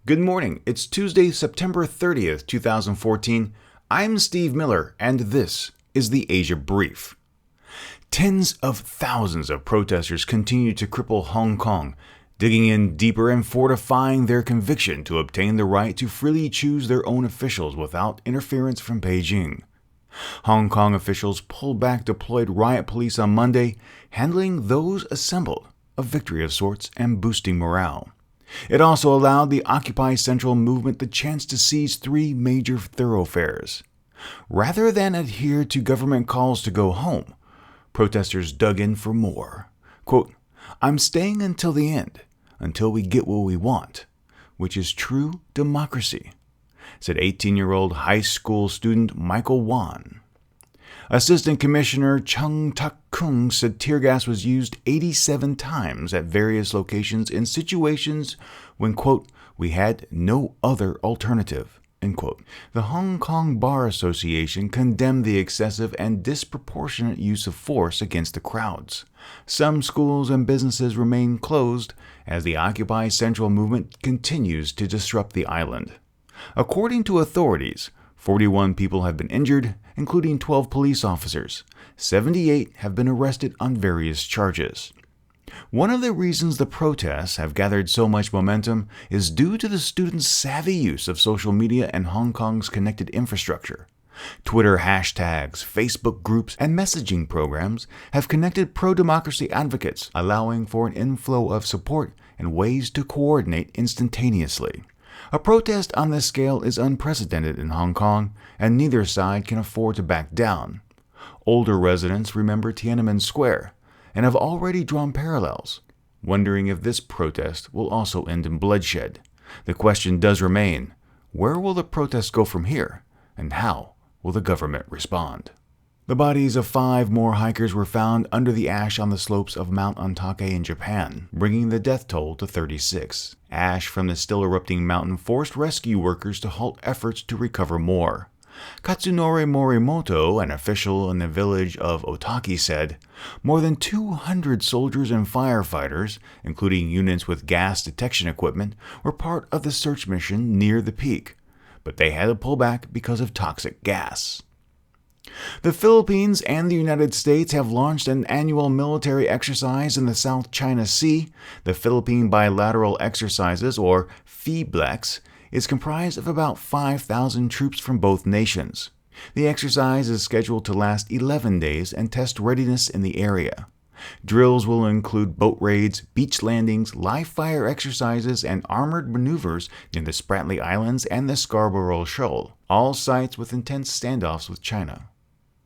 Good morning. It's Tuesday, September 30th, 2014. I'm Steve Miller, and this is the Asia Brief. Tens of thousands of protesters continue to cripple Hong Kong, digging in deeper and fortifying their conviction to obtain the right to freely choose their own officials without interference from Beijing. Hong Kong officials pulled back deployed riot police on Monday, handling those assembled, a victory of sorts and boosting morale. It also allowed the Occupy Central movement the chance to seize three major thoroughfares. Rather than adhere to government calls to go home, protesters dug in for more. Quote, "I'm staying until the end, until we get what we want, which is true democracy," said 18-year-old high school student Michael Wan. Assistant Commissioner Chung Tak-kung said tear gas was used 87 times at various locations in situations when, quote, "we had no other alternative," end quote. The Hong Kong Bar Association condemned the excessive and disproportionate use of force against the crowds. Some schools and businesses remain closed as the Occupy Central movement continues to disrupt the island. According to authorities, 41 people have been injured, including 12 police officers. 78 have been arrested on various charges. One of the reasons the protests have gathered so much momentum is due to the students' savvy use of social media and Hong Kong's connected infrastructure. Twitter hashtags, Facebook groups, and messaging programs have connected pro-democracy advocates, allowing for an inflow of support and ways to coordinate instantaneously. A protest on this scale is unprecedented in Hong Kong, and neither side can afford to back down. Older residents remember Tiananmen Square and have already drawn parallels, wondering if this protest will also end in bloodshed. The question does remain, where will the protests go from here, and how will the government respond? The bodies of 5 more hikers were found under the ash on the slopes of Mount Ontake in Japan, bringing the death toll to 36. Ash from the still erupting mountain forced rescue workers to halt efforts to recover more. Katsunori Morimoto, an official in the village of Otaki, said, "More than 200 soldiers and firefighters, including units with gas detection equipment, were part of the search mission near the peak, but they had to pull back because of toxic gas." The Philippines and the United States have launched an annual military exercise in the South China Sea. The Philippine Bilateral Exercises, or PhiBlex, is comprised of about 5,000 troops from both nations. The exercise is scheduled to last 11 days and test readiness in the area. Drills will include boat raids, beach landings, live fire exercises, and armored maneuvers near the Spratly Islands and the Scarborough Shoal, all sites with intense standoffs with China.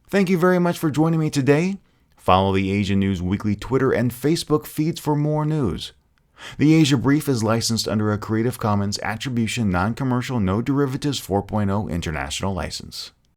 Thank you very much for joining me today. Follow the Asia News Weekly Twitter and Facebook feeds for more news. The Asia Brief is licensed under a Creative Commons Attribution Non-Commercial No Derivatives 4.0 International License.